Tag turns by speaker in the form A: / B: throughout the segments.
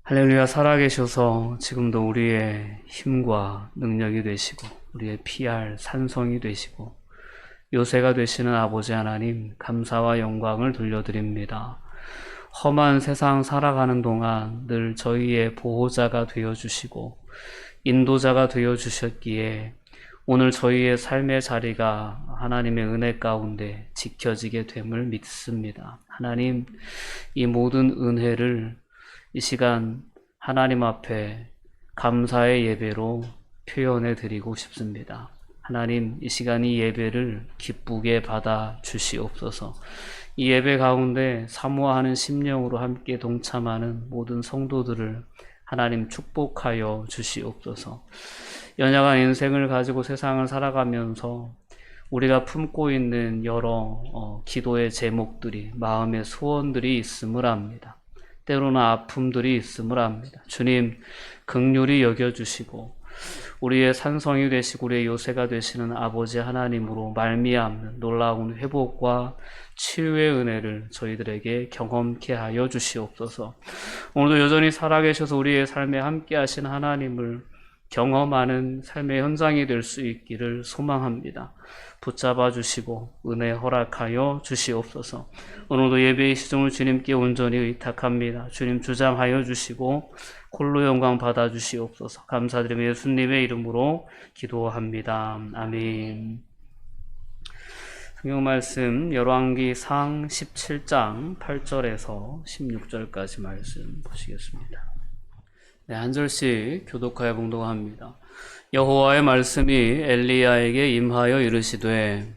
A: 할렐루야, 살아계셔서 지금도 우리의 힘과 능력이 되시고 우리의 피할 산성이 되시고 요새가 되시는 아버지 하나님, 감사와 영광을 돌려드립니다. 험한 세상 살아가는 동안 늘 저희의 보호자가 되어주시고 인도자가 되어주셨기에 오늘 저희의 삶의 자리가 하나님의 은혜 가운데 지켜지게 됨을 믿습니다. 하나님, 이 모든 은혜를 이 시간 하나님 앞에 감사의 예배로 표현해 드리고 싶습니다. 하나님, 이 시간 이 예배를 기쁘게 받아 주시옵소서. 이 예배 가운데 사모하는 심령으로 함께 동참하는 모든 성도들을 하나님 축복하여 주시옵소서. 연약한 인생을 가지고 세상을 살아가면서 우리가 품고 있는 여러 기도의 제목들이, 마음의 소원들이 있음을 압니다. 때로는 아픔들이 있음을 압니다. 주님, 긍휼히 여겨주시고 우리의 산성이 되시고 우리의 요새가 되시는 아버지 하나님으로 말미암는 놀라운 회복과 치유의 은혜를 저희들에게 경험케 하여 주시옵소서. 오늘도 여전히 살아계셔서 우리의 삶에 함께 하신 하나님을 경험하는 삶의 현장이 될 수 있기를 소망합니다. 붙잡아 주시고 은혜 허락하여 주시옵소서. 오늘도 예배의 시종을 주님께 온전히 의탁합니다. 주님 주장하여 주시고 홀로 영광 받아 주시옵소서. 감사드리며 예수님의 이름으로 기도합니다. 아멘. 성경 말씀 열왕기상 17장 8절에서 16절까지 말씀 보시겠습니다. 네, 한 절씩 교독하여 봉독합니다. 여호와의 말씀이 엘리야에게 임하여 이르시되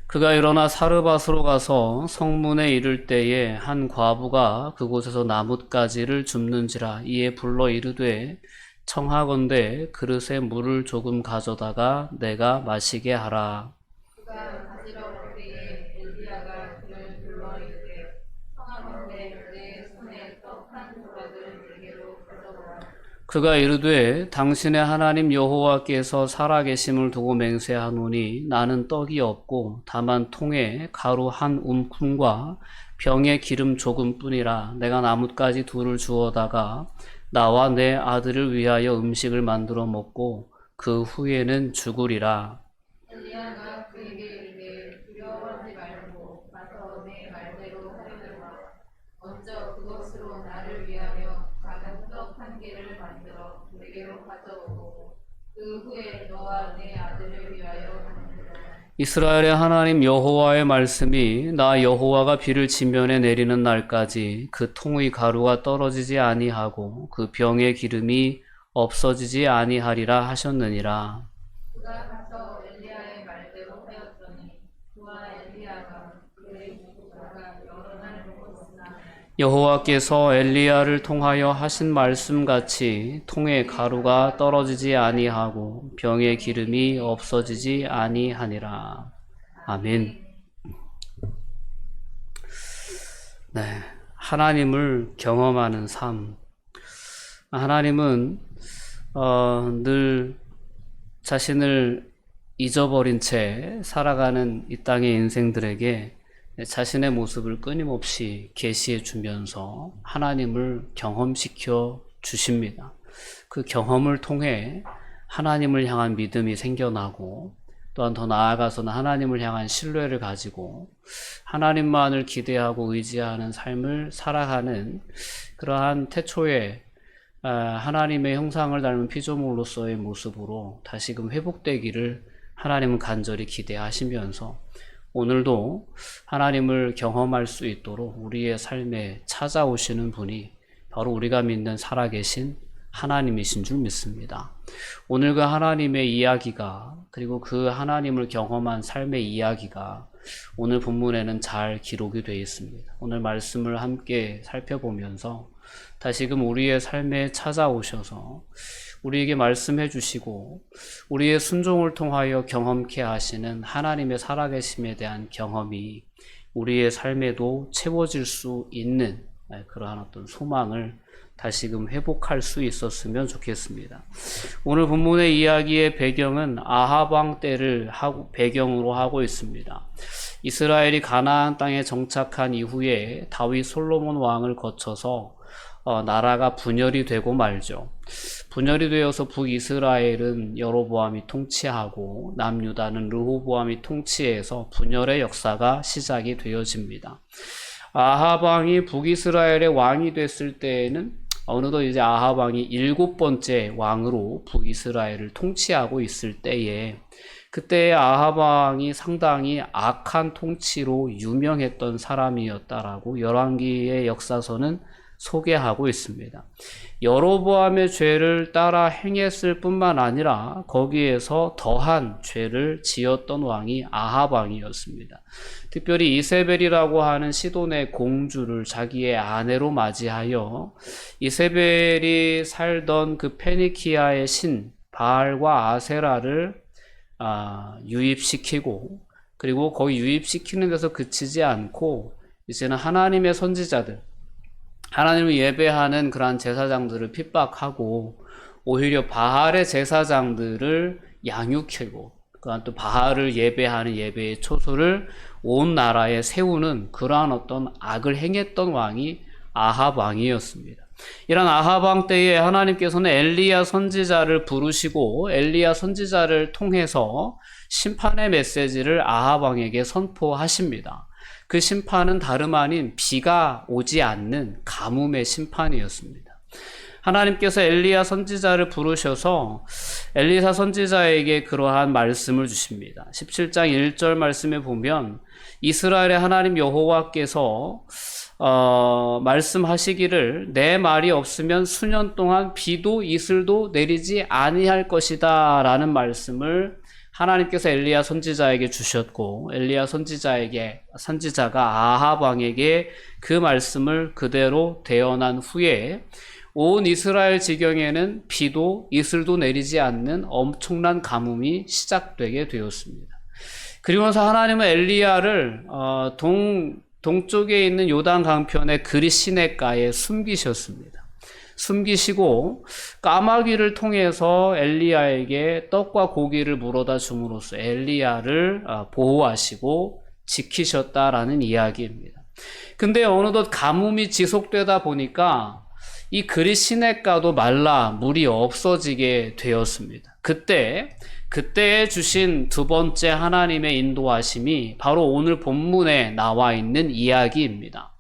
A: 그가 일어나 사르밧으로 가서 성문에 이를 때에 한 과부가 그곳에서 나뭇가지를 줍는지라. 이에 불러 이르되 청하건대 그릇에 물을 조금 가져다가 내가 마시게 하라. 그가 가지러 올 때에 엘리야가 그를 불러 이르되 청하건대 내 손에 떡 한 조각을 내게로 가져오라. 그가 이르되 당신의 하나님 여호와께서 살아계심을 두고 맹세하노니 나는 떡이 없고 다만 통에 가루 한 움큼과 병에 기름 조금뿐이라. 내가 나뭇가지 둘을 주어다가 나와 내 아들을 위하여 음식을 만들어 먹고 그 후에는 죽으리라. 엘리야가 그에게 이르되 두려워하지 말고 가서 내 말대로 하려니와 먼저 그것으로 나를 위하여 작은 떡 한 개를 만들어 내게로 가져오고 그 후에 너와 내 아들을 위하여 하느니라. 이스라엘의 하나님 여호와의 말씀이 나 여호와가 비를 지면에 내리는 날까지 그 통의 가루가 떨어지지 아니하고 그 병의 기름이 없어지지 아니하리라 하셨느니라. 그가 가서 엘리야의 말대로 하였더니 그와 엘리야가 그의 부부가 여러 날 먹었으나 여호와께서 엘리야를 통하여 하신 말씀같이 통에 가루가 떨어지지 아니하고 병의 기름이 없어지지 아니하니라. 아멘. 네, 하나님을 경험하는 삶. 하나님은 늘 자신을 잊어버린 채 살아가는 이 땅의 인생들에게 자신의 모습을 끊임없이 계시해 주면서 하나님을 경험시켜 주십니다. 그 경험을 통해 하나님을 향한 믿음이 생겨나고 또한 더 나아가서는 하나님을 향한 신뢰를 가지고 하나님만을 기대하고 의지하는 삶을 살아가는 그러한 태초에 하나님의 형상을 닮은 피조물로서의 모습으로 다시금 회복되기를 하나님은 간절히 기대하시면서 오늘도 하나님을 경험할 수 있도록 우리의 삶에 찾아오시는 분이 바로 우리가 믿는 살아계신 하나님이신 줄 믿습니다. 오늘 그 하나님의 이야기가, 그리고 그 하나님을 경험한 삶의 이야기가 오늘 본문에는 잘 기록이 되어 있습니다. 오늘 말씀을 함께 살펴보면서 다시금 우리의 삶에 찾아오셔서 우리에게 말씀해 주시고 우리의 순종을 통하여 경험케 하시는 하나님의 살아계심에 대한 경험이 우리의 삶에도 채워질 수 있는 그러한 어떤 소망을 다시금 회복할 수 있었으면 좋겠습니다. 오늘 본문의 이야기의 배경은 아합 왕 때를 배경으로 하고 있습니다. 이스라엘이 가나안 땅에 정착한 이후에 다윗 솔로몬 왕을 거쳐서 나라가 분열이 되고 말죠. 분열이 되어서 북이스라엘은 여로보암이 통치하고 남유다는 르호보암이 통치해서 분열의 역사가 시작이 되어집니다. 아합 왕이 북이스라엘의 왕이 됐을 때에는 어느덧 이제 아합 왕이 7번째 왕으로 북이스라엘을 통치하고 있을 때에, 그때 아합 왕이 상당히 악한 통치로 유명했던 사람이었다라고 열왕기의 역사서는 소개하고 있습니다. 여로보암의 죄를 따라 행했을 뿐만 아니라 거기에서 더한 죄를 지었던 왕이 아합 왕이었습니다. 특별히 이세벨이라고 하는 시돈의 공주를 자기의 아내로 맞이하여 이세벨이 살던 그 페니키아의 신 바알과 아세라를 유입시키고, 그리고 거기 유입시키는 데서 그치지 않고 이제는 하나님의 선지자들, 하나님을 예배하는 그러한 제사장들을 핍박하고 오히려 바알의 제사장들을 양육하고 그러한 또 바알을 예배하는 예배의 초소를 온 나라에 세우는 그러한 어떤 악을 행했던 왕이 아합 왕이었습니다. 이런 아합 왕 때에 하나님께서는 엘리야 선지자를 부르시고 엘리야 선지자를 통해서 심판의 메시지를 아합 왕에게 선포하십니다. 그 심판은 다름 아닌 비가 오지 않는 가뭄의 심판이었습니다. 하나님께서 엘리야 선지자를 부르셔서 엘리사 선지자에게 그러한 말씀을 주십니다. 17장 1절 말씀에 보면 이스라엘의 하나님 여호와께서 말씀하시기를 내 말이 없으면 수년 동안 비도 이슬도 내리지 아니할 것이다 라는 말씀을 하나님께서 엘리야 선지자에게 주셨고, 엘리야 선지자가 아합 왕에게 그 말씀을 그대로 대언한 후에 온 이스라엘 지경에는 비도 이슬도 내리지 않는 엄청난 가뭄이 시작되게 되었습니다. 그리고 나서 하나님은 엘리야를 동쪽에 있는 요단 강편의 그릿 시내가에 숨기셨습니다. 숨기시고 까마귀를 통해서 엘리야에게 떡과 고기를 물어다 줌으로써 엘리야를 보호하시고 지키셨다라는 이야기입니다. 근데 어느덧 가뭄이 지속되다 보니까 이 그릿 시내가도 말라 물이 없어지게 되었습니다. 그때에 주신 두 번째 하나님의 인도하심이 바로 오늘 본문에 나와 있는 이야기입니다.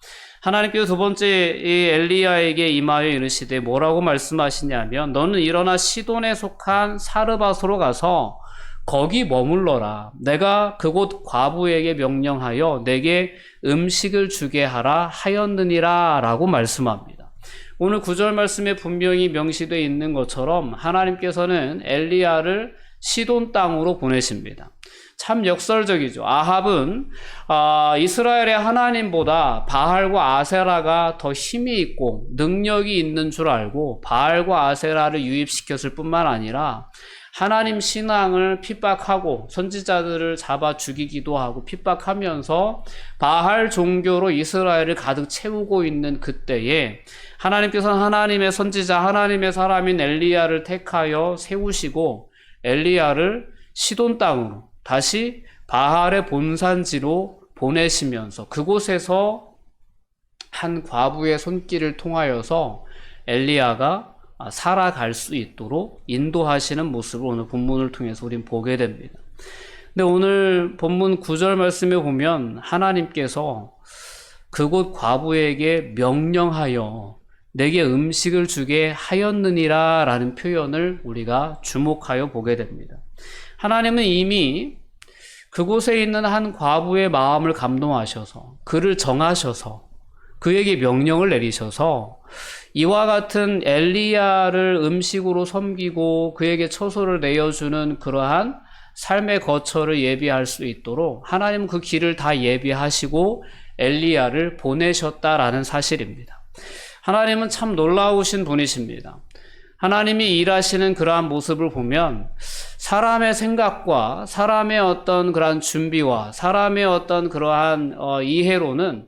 A: 하나님께서 두 번째 이 엘리야에게 임하여 이르시되 뭐라고 말씀하시냐면, 너는 일어나 시돈에 속한 사르밧으로 가서 거기 머물러라. 내가 그곳 과부에게 명령하여 내게 음식을 주게 하라 하였느니라 라고 말씀합니다. 오늘 9절 말씀에 분명히 명시되어 있는 것처럼 하나님께서는 엘리야를 시돈 땅으로 보내십니다. 참 역설적이죠. 아합은 이스라엘의 하나님보다 바알과 아세라가 더 힘이 있고 능력이 있는 줄 알고 바알과 아세라를 유입시켰을 뿐만 아니라 하나님 신앙을 핍박하고 선지자들을 잡아 죽이기도 하고 핍박하면서 바알 종교로 이스라엘을 가득 채우고 있는 그때에 하나님께서는 하나님의 선지자, 하나님의 사람인 엘리야를 택하여 세우시고 엘리야를 시돈 땅으로 다시 바알의 본산지로 보내시면서 그곳에서 한 과부의 손길을 통하여서 엘리야가 살아갈 수 있도록 인도하시는 모습을 오늘 본문을 통해서 우린 보게 됩니다. 근데 오늘 본문 9절 말씀에 보면 하나님께서 그곳 과부에게 명령하여 내게 음식을 주게 하였느니라 라는 표현을 우리가 주목하여 보게 됩니다. 하나님은 이미 그곳에 있는 한 과부의 마음을 감동하셔서 그를 정하셔서 그에게 명령을 내리셔서 이와 같은 엘리야를 음식으로 섬기고 그에게 처소를 내어주는 그러한 삶의 거처를 예비할 수 있도록 하나님은 그 길을 다 예비하시고 엘리야를 보내셨다라는 사실입니다. 하나님은 참 놀라우신 분이십니다. 하나님이 일하시는 그러한 모습을 보면 사람의 생각과 사람의 어떤 그러한 준비와 사람의 어떤 그러한 이해로는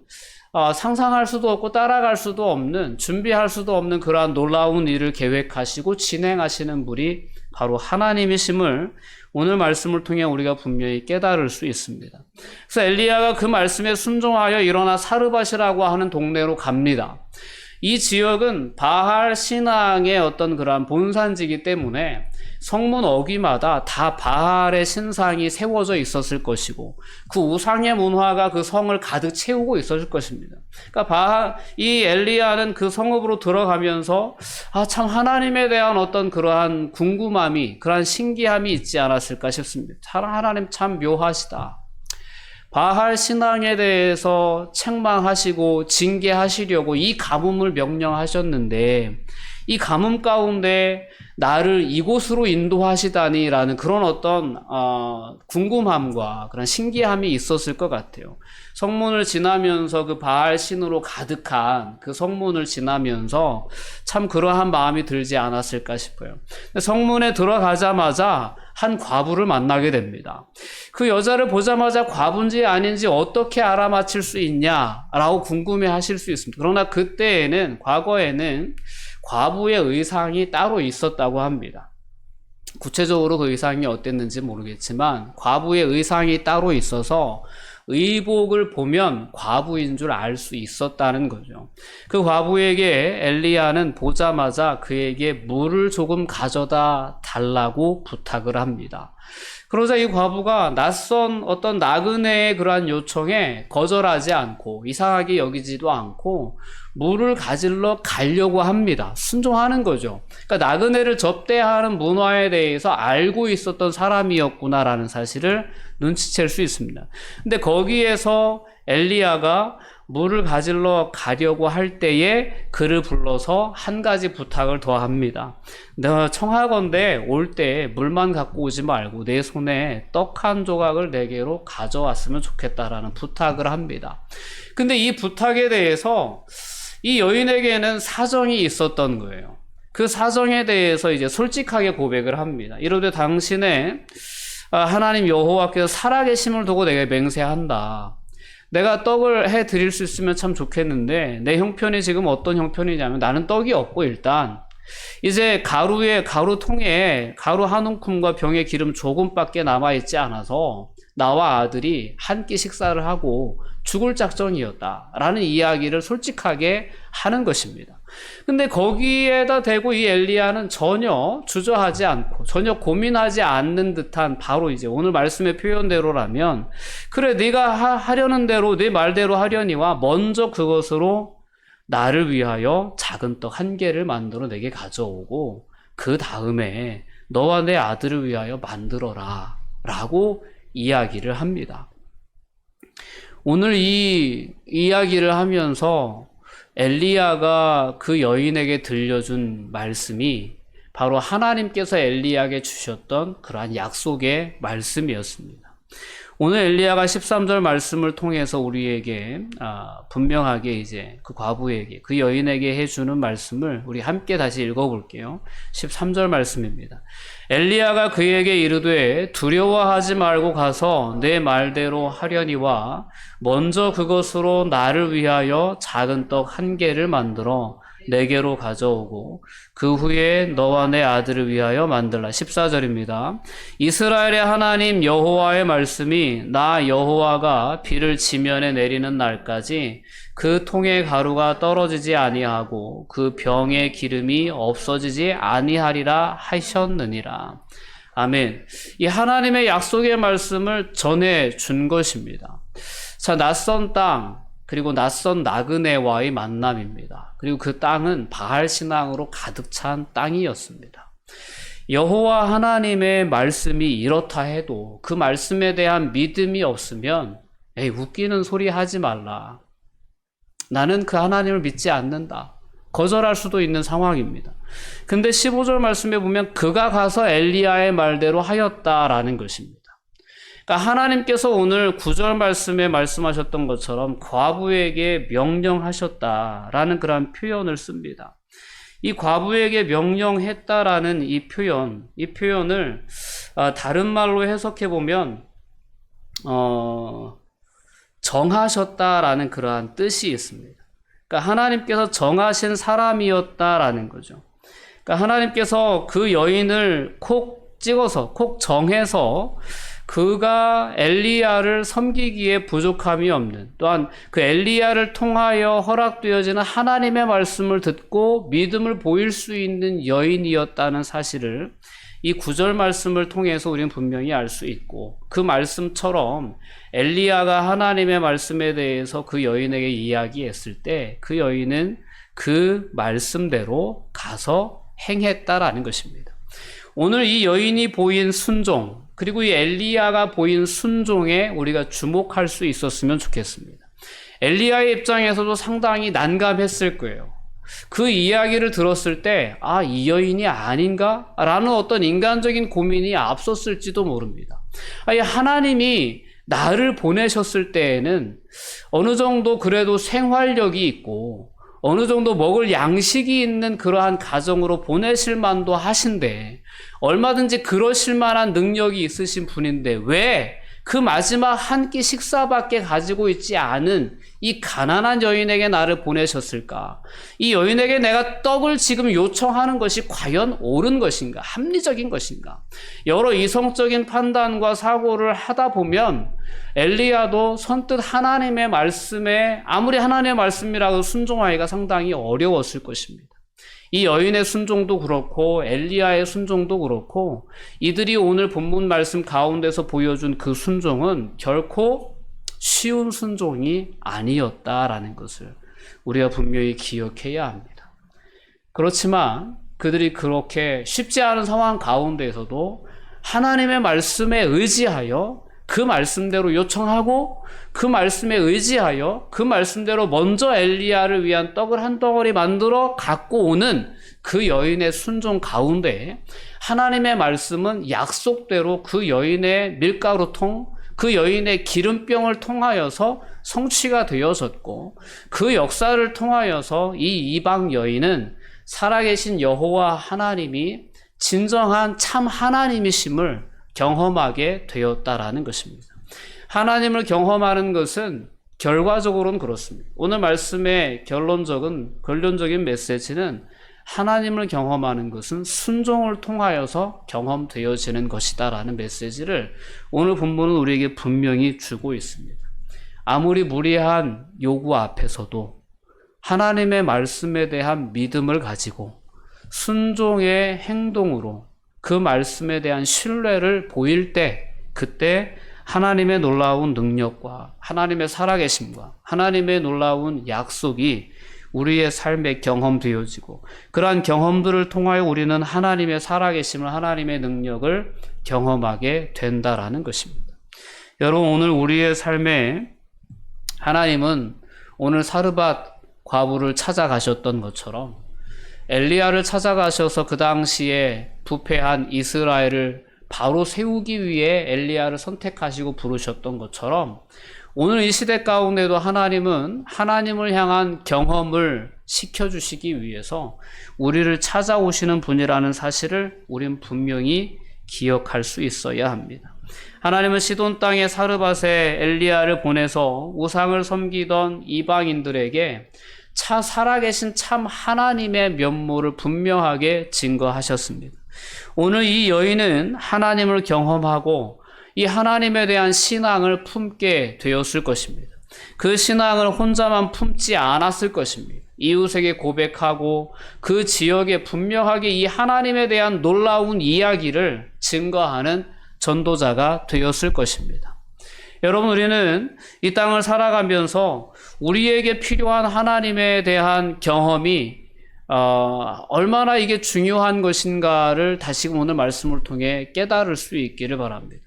A: 상상할 수도 없고 따라갈 수도 없는, 준비할 수도 없는 그러한 놀라운 일을 계획하시고 진행하시는 분이 바로 하나님이심을 오늘 말씀을 통해 우리가 분명히 깨달을 수 있습니다. 그래서 엘리야가 그 말씀에 순종하여 일어나 사르밧이라고 하는 동네로 갑니다. 이 지역은 바할 신앙의 어떤 그러한 본산지이기 때문에 성문 어귀마다 다 바할의 신상이 세워져 있었을 것이고 그 우상의 문화가 그 성을 가득 채우고 있었을 것입니다. 그러니까 이 엘리야는 그 성읍으로 들어가면서 참 하나님에 대한 어떤 그러한 궁금함이, 그러한 신기함이 있지 않았을까 싶습니다. 하나님 참 묘하시다. 바할 신앙에 대해서 책망하시고 징계하시려고 이 가뭄을 명령하셨는데 이 가뭄 가운데 나를 이곳으로 인도하시다니라는 그런 어떤 궁금함과 그런 신기함이 있었을 것 같아요. 성문을 지나면서 그 바알 신으로 가득한 그 성문을 지나면서 참 그러한 마음이 들지 않았을까 싶어요. 성문에 들어가자마자 한 과부를 만나게 됩니다. 그 여자를 보자마자 과부인지 아닌지 어떻게 알아맞힐 수 있냐라고 궁금해 하실 수 있습니다. 그러나 그때에는, 과거에는 과부의 의상이 따로 있었다고 합니다. 구체적으로 그 의상이 어땠는지 모르겠지만 과부의 의상이 따로 있어서 의복을 보면 과부인 줄 알 수 있었다는 거죠. 그 과부에게 엘리야는 보자마자 그에게 물을 조금 가져다 달라고 부탁을 합니다. 그러자 이 과부가 낯선 어떤 나그네의 그러한 요청에 거절하지 않고 이상하게 여기지도 않고 물을 가지러 가려고 합니다. 순종하는 거죠. 그러니까 나그네를 접대하는 문화에 대해서 알고 있었던 사람이었구나라는 사실을 눈치챌 수 있습니다. 근데 거기에서 엘리야가 물을 가지러 가려고 할 때에 그를 불러서 한 가지 부탁을 더 합니다. 내가 청하건대 올 때 물만 갖고 오지 말고 내 손에 떡 한 조각을 내게로 가져왔으면 좋겠다라는 부탁을 합니다. 근데 이 부탁에 대해서 이 여인에게는 사정이 있었던 거예요. 그 사정에 대해서 이제 솔직하게 고백을 합니다. 이르되 당신의 하나님 여호와께서 살아계심을 두고 내게 맹세한다. 내가 떡을 해 드릴 수 있으면 참 좋겠는데 내 형편이 지금 어떤 형편이냐면 나는 떡이 없고 일단 이제 가루통에 가루 한 움큼과 병에 기름 조금밖에 남아있지 않아서 나와 아들이 한 끼 식사를 하고 죽을 작정이었다라는 이야기를 솔직하게 하는 것입니다. 근데 거기에다 대고 이 엘리야는 전혀 주저하지 않고 전혀 고민하지 않는 듯한 바로 이제 오늘 말씀의 표현대로라면 그래 네가 하려는 대로 네 말대로 하려니와 먼저 그것으로 나를 위하여 작은 떡 한 개를 만들어 내게 가져오고 그 다음에 너와 내 아들을 위하여 만들어라 라고 이야기를 합니다. 오늘 이 이야기를 하면서 엘리야가 그 여인에게 들려준 말씀이 바로 하나님께서 엘리야에게 주셨던 그러한 약속의 말씀이었습니다. 오늘 엘리야가 13절 말씀을 통해서 우리에게 분명하게 이제 그 과부에게 그 여인에게 해주는 말씀을 우리 함께 다시 읽어볼게요. 13절 말씀입니다. 엘리야가 그에게 이르되 두려워하지 말고 가서 내 말대로 하려니와 먼저 그것으로 나를 위하여 작은 떡 한 개를 만들어 내게로 가져오고 그 후에 너와 내 아들을 위하여 만들라. 14절입니다. 이스라엘의 하나님 여호와의 말씀이 나 여호와가 비를 지면에 내리는 날까지 그 통의 가루가 떨어지지 아니하고 그 병의 기름이 없어지지 아니하리라 하셨느니라. 아멘. 이 하나님의 약속의 말씀을 전해 준 것입니다. 자, 낯선 땅 그리고 낯선 나그네와의 만남입니다. 그리고 그 땅은 바알 신앙으로 가득 찬 땅이었습니다. 여호와 하나님의 말씀이 이렇다 해도 그 말씀에 대한 믿음이 없으면 에이 웃기는 소리 하지 말라. 나는 그 하나님을 믿지 않는다. 거절할 수도 있는 상황입니다. 근데 15절 말씀에 보면 그가 가서 엘리야의 말대로 하였다라는 것입니다. 그러니까 하나님께서 오늘 9절 말씀에 말씀하셨던 것처럼 과부에게 명령하셨다라는 그런 표현을 씁니다. 이 과부에게 명령했다라는 이 표현을 다른 말로 해석해 보면 정하셨다라는 그러한 뜻이 있습니다. 그러니까 하나님께서 정하신 사람이었다라는 거죠. 그러니까 하나님께서 그 여인을 콕 찍어서, 콕 정해서 그가 엘리야를 섬기기에 부족함이 없는, 또한 그 엘리야를 통하여 허락되어지는 하나님의 말씀을 듣고 믿음을 보일 수 있는 여인이었다는 사실을 이 9절 말씀을 통해서 우리는 분명히 알 수 있고, 그 말씀처럼 엘리야가 하나님의 말씀에 대해서 그 여인에게 이야기했을 때 그 여인은 그 말씀대로 가서 행했다라는 것입니다. 오늘 이 여인이 보인 순종, 그리고 이 엘리야가 보인 순종에 우리가 주목할 수 있었으면 좋겠습니다. 엘리야의 입장에서도 상당히 난감했을 거예요. 그 이야기를 들었을 때, 아, 이 여인이 아닌가? 라는 어떤 인간적인 고민이 앞섰을지도 모릅니다. 아니, 하나님이 나를 보내셨을 때에는 어느 정도 그래도 생활력이 있고, 어느 정도 먹을 양식이 있는 그러한 가정으로 보내실 만도 하신데, 얼마든지 그러실 만한 능력이 있으신 분인데, 왜 그 마지막 한 끼 식사밖에 가지고 있지 않은 이 가난한 여인에게 나를 보내셨을까? 이 여인에게 내가 떡을 지금 요청하는 것이 과연 옳은 것인가? 합리적인 것인가? 여러 이성적인 판단과 사고를 하다 보면 엘리야도 선뜻 하나님의 말씀에, 아무리 하나님의 말씀이라도 순종하기가 상당히 어려웠을 것입니다. 이 여인의 순종도 그렇고 엘리야의 순종도 그렇고 이들이 오늘 본문 말씀 가운데서 보여준 그 순종은 결코 쉬운 순종이 아니었다라는 것을 우리가 분명히 기억해야 합니다. 그렇지만 그들이 그렇게 쉽지 않은 상황 가운데에서도 하나님의 말씀에 의지하여 그 말씀대로 요청하고 그 말씀에 의지하여 그 말씀대로 먼저 엘리야를 위한 떡을 한 덩어리 만들어 갖고 오는 그 여인의 순종 가운데 하나님의 말씀은 약속대로 그 여인의 밀가루통, 그 여인의 기름병을 통하여서 성취가 되어졌고, 그 역사를 통하여서 이 이방 여인은 살아계신 여호와 하나님이 진정한 참 하나님이심을 경험하게 되었다라는 것입니다. 하나님을 경험하는 것은 결과적으로는 그렇습니다. 오늘 말씀의 결론적인 메시지는 하나님을 경험하는 것은 순종을 통하여서 경험되어지는 것이다라는 메시지를 오늘 본문은 우리에게 분명히 주고 있습니다. 아무리 무리한 요구 앞에서도 하나님의 말씀에 대한 믿음을 가지고 순종의 행동으로 그 말씀에 대한 신뢰를 보일 때, 그때 하나님의 놀라운 능력과 하나님의 살아계심과 하나님의 놀라운 약속이 우리의 삶에 경험되어지고, 그러한 경험들을 통하여 우리는 하나님의 살아계심을, 하나님의 능력을 경험하게 된다라는 것입니다. 여러분, 오늘 우리의 삶에 하나님은 오늘 사르밧 과부를 찾아가셨던 것처럼 엘리야를 찾아가셔서 그 당시에 부패한 이스라엘을 바로 세우기 위해 엘리야를 선택하시고 부르셨던 것처럼 오늘 이 시대 가운데도 하나님은 하나님을 향한 경험을 시켜주시기 위해서 우리를 찾아오시는 분이라는 사실을 우린 분명히 기억할 수 있어야 합니다. 하나님은 시돈 땅의 사르밧에 엘리야를 보내서 우상을 섬기던 이방인들에게 살아계신 참 하나님의 면모를 분명하게 증거하셨습니다. 오늘 이 여인은 하나님을 경험하고 이 하나님에 대한 신앙을 품게 되었을 것입니다. 그 신앙을 혼자만 품지 않았을 것입니다. 이웃에게 고백하고 그 지역에 분명하게 이 하나님에 대한 놀라운 이야기를 증거하는 전도자가 되었을 것입니다. 여러분, 우리는 이 땅을 살아가면서 우리에게 필요한 하나님에 대한 경험이 얼마나 이게 중요한 것인가를 다시금 오늘 말씀을 통해 깨달을 수 있기를 바랍니다.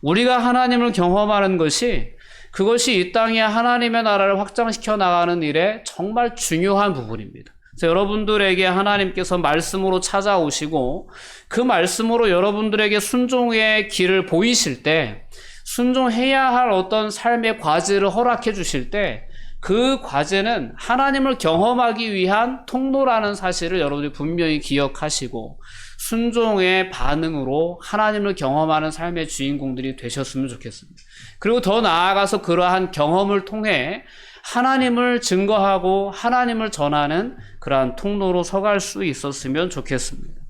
A: 우리가 하나님을 경험하는 것이, 그것이 이 땅에 하나님의 나라를 확장시켜 나가는 일에 정말 중요한 부분입니다. 그래서 여러분들에게 하나님께서 말씀으로 찾아오시고 그 말씀으로 여러분들에게 순종의 길을 보이실 때, 순종해야 할 어떤 삶의 과제를 허락해 주실 때, 그 과제는 하나님을 경험하기 위한 통로라는 사실을 여러분들이 분명히 기억하시고 순종의 반응으로 하나님을 경험하는 삶의 주인공들이 되셨으면 좋겠습니다. 그리고 더 나아가서 그러한 경험을 통해 하나님을 증거하고 하나님을 전하는 그러한 통로로 서갈 수 있었으면 좋겠습니다.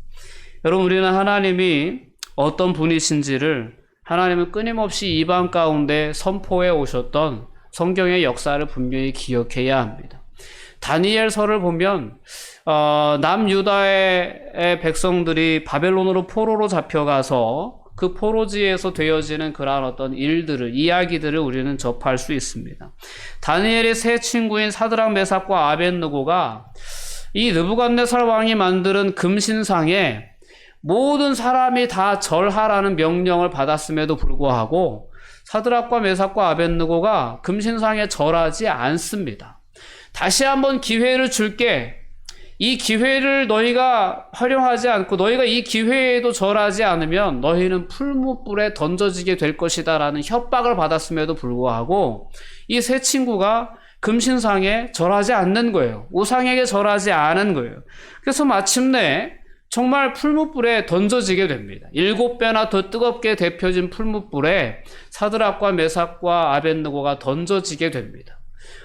A: 여러분, 우리는 하나님이 어떤 분이신지를 하나님은 끊임없이 이방 가운데 선포해 오셨던 성경의 역사를 분명히 기억해야 합니다. 다니엘서를 보면 남유다의 백성들이 바벨론으로 포로로 잡혀가서 그 포로지에서 되어지는 그러한 어떤 일들을, 이야기들을 우리는 접할 수 있습니다. 다니엘의 세 친구인 사드락, 메삭과 아벳느고가 이 느부갓네살 왕이 만드는 금신상에 모든 사람이 다 절하라는 명령을 받았음에도 불구하고 사드락과 메삭과 아벳느고가 금신상에 절하지 않습니다. 다시 한번 기회를 줄게. 이 기회를 너희가 활용하지 않고 너희가 이 기회에도 절하지 않으면 너희는 풀무불에 던져지게 될 것이다 라는 협박을 받았음에도 불구하고 이 세 친구가 금신상에 절하지 않는 거예요. 우상에게 절하지 않은 거예요. 그래서 마침내 정말 풀무불에 던져지게 됩니다. 7배나 더 뜨겁게 데펴진 풀무불에 사드락과 메삭과 아벳느고가 던져지게 됩니다.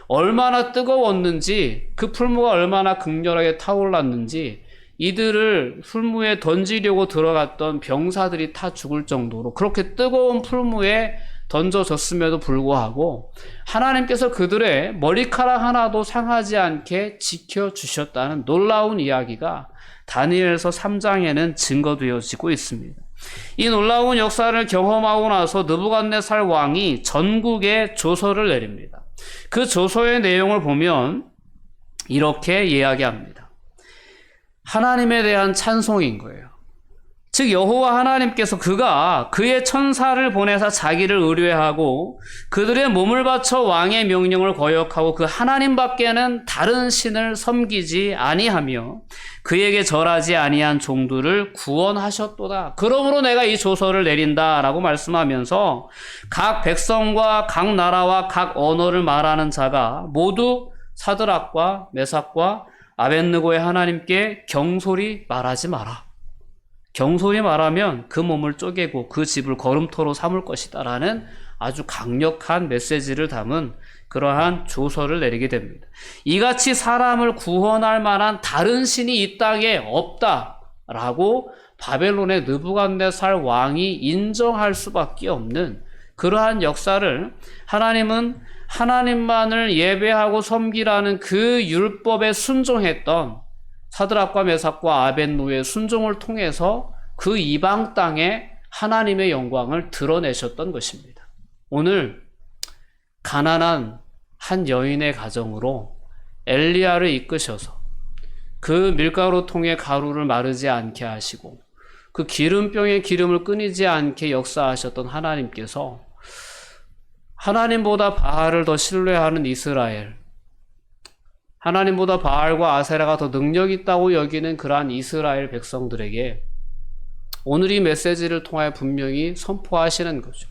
A: 얼마나 뜨거웠는지, 그 풀무가 얼마나 극렬하게 타올랐는지 이들을 풀무에 던지려고 들어갔던 병사들이 타 죽을 정도로 그렇게 뜨거운 풀무에 던져졌음에도 불구하고 하나님께서 그들의 머리카락 하나도 상하지 않게 지켜주셨다는 놀라운 이야기가 다니엘서 3장에는 증거되어지고 있습니다. 이 놀라운 역사를 경험하고 나서 느부갓네살 왕이 전국에 조서를 내립니다. 그 조서의 내용을 보면 이렇게 이야기합니다. 하나님에 대한 찬송인 거예요. 즉 여호와 하나님께서 그가 그의 천사를 보내사 자기를 의뢰하고 그들의 몸을 바쳐 왕의 명령을 거역하고 그 하나님밖에는 다른 신을 섬기지 아니하며 그에게 절하지 아니한 종들을 구원하셨도다. 그러므로 내가 이 조서를 내린다라고 말씀하면서 각 백성과 각 나라와 각 언어를 말하는 자가 모두 사드락과 메삭과 아벳느고의 하나님께 경솔히 말하지 마라. 경솔히 말하면 그 몸을 쪼개고 그 집을 거름토로 삼을 것이다 라는 아주 강력한 메시지를 담은 그러한 조서를 내리게 됩니다. 이같이 사람을 구원할 만한 다른 신이 이 땅에 없다라고 바벨론의 느부갓네살 왕이 인정할 수밖에 없는 그러한 역사를 하나님은 하나님만을 예배하고 섬기라는 그 율법에 순종했던 사드락과 메삭과 아벳느고의 순종을 통해서 그 이방 땅에 하나님의 영광을 드러내셨던 것입니다. 오늘 가난한 한 여인의 가정으로 엘리야를 이끄셔서 그 밀가루통에 가루를 마르지 않게 하시고 그 기름병에 기름을 끊이지 않게 역사하셨던 하나님께서 하나님보다 바알을 더 신뢰하는 이스라엘, 하나님보다 바알과 아세라가 더 능력 있다고 여기는 그러한 이스라엘 백성들에게 오늘 이 메시지를 통하여 분명히 선포하시는 거죠.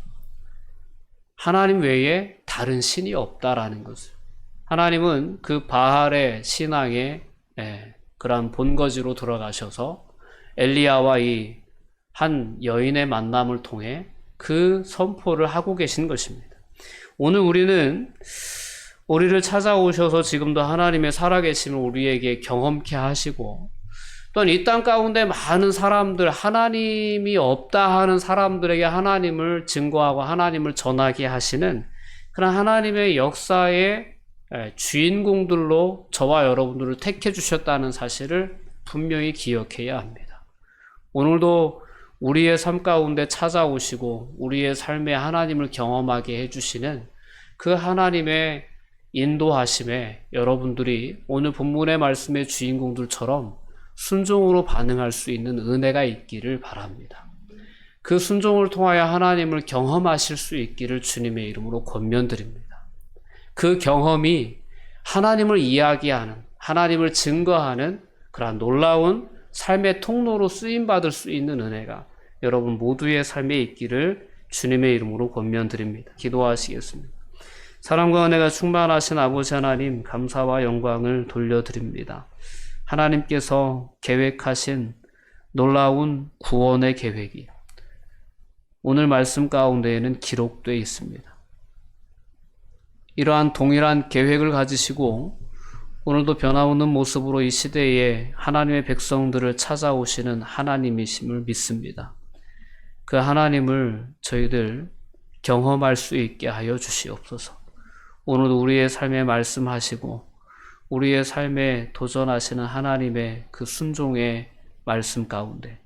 A: 하나님 외에 다른 신이 없다라는 것을. 하나님은 그 바알의 신앙의 그러한 본거지로 들어가셔서 엘리야와 이 한 여인의 만남을 통해 그 선포를 하고 계신 것입니다. 오늘 우리를 찾아오셔서 지금도 하나님의 살아계심을 우리에게 경험케 하시고 또한 이 땅 가운데 많은 사람들, 하나님이 없다 하는 사람들에게 하나님을 증거하고 하나님을 전하게 하시는 그런 하나님의 역사의 주인공들로 저와 여러분들을 택해 주셨다는 사실을 분명히 기억해야 합니다. 오늘도 우리의 삶 가운데 찾아오시고 우리의 삶에 하나님을 경험하게 해주시는 그 하나님의 인도하심에 여러분들이 오늘 본문의 말씀의 주인공들처럼 순종으로 반응할 수 있는 은혜가 있기를 바랍니다. 그 순종을 통하여 하나님을 경험하실 수 있기를 주님의 이름으로 권면드립니다. 그 경험이 하나님을 이야기하는, 하나님을 증거하는 그러한 놀라운 삶의 통로로 쓰임받을 수 있는 은혜가 여러분 모두의 삶에 있기를 주님의 이름으로 권면드립니다. 기도하시겠습니다. 사랑과 은혜가 충만하신 아버지 하나님, 감사와 영광을 돌려드립니다. 하나님께서 계획하신 놀라운 구원의 계획이 오늘 말씀 가운데에는 기록되어 있습니다. 이러한 동일한 계획을 가지시고 오늘도 변함없는 모습으로 이 시대에 하나님의 백성들을 찾아오시는 하나님이심을 믿습니다. 그 하나님을 저희들 경험할 수 있게 하여 주시옵소서. 오늘도 우리의 삶에 말씀하시고 우리의 삶에 도전하시는 하나님의 그 순종의 말씀 가운데,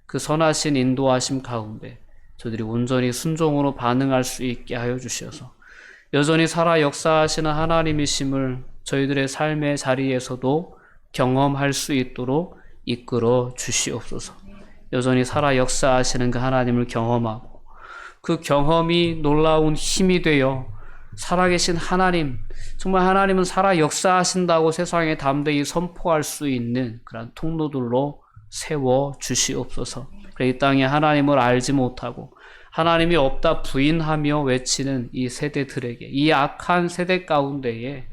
A: 그 선하신 인도하심 가운데 저희들이 온전히 순종으로 반응할 수 있게 하여 주셔서 여전히 살아 역사하시는 하나님이심을 저희들의 삶의 자리에서도 경험할 수 있도록 이끌어 주시옵소서. 여전히 살아 역사하시는 그 하나님을 경험하고 그 경험이 놀라운 힘이 되어 살아계신 하나님, 정말 하나님은 살아 역사하신다고 세상에 담대히 선포할 수 있는 그런 통로들로 세워 주시옵소서. 그래 이 땅에 하나님을 알지 못하고 하나님이 없다 부인하며 외치는 이 세대들에게, 이 악한 세대 가운데에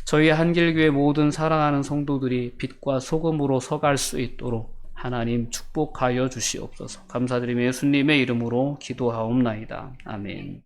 A: 저희 한길교회 모든 사랑하는 성도들이 빛과 소금으로 서갈 수 있도록 하나님 축복하여 주시옵소서. 감사드리며 예수님의 이름으로 기도하옵나이다. 아멘.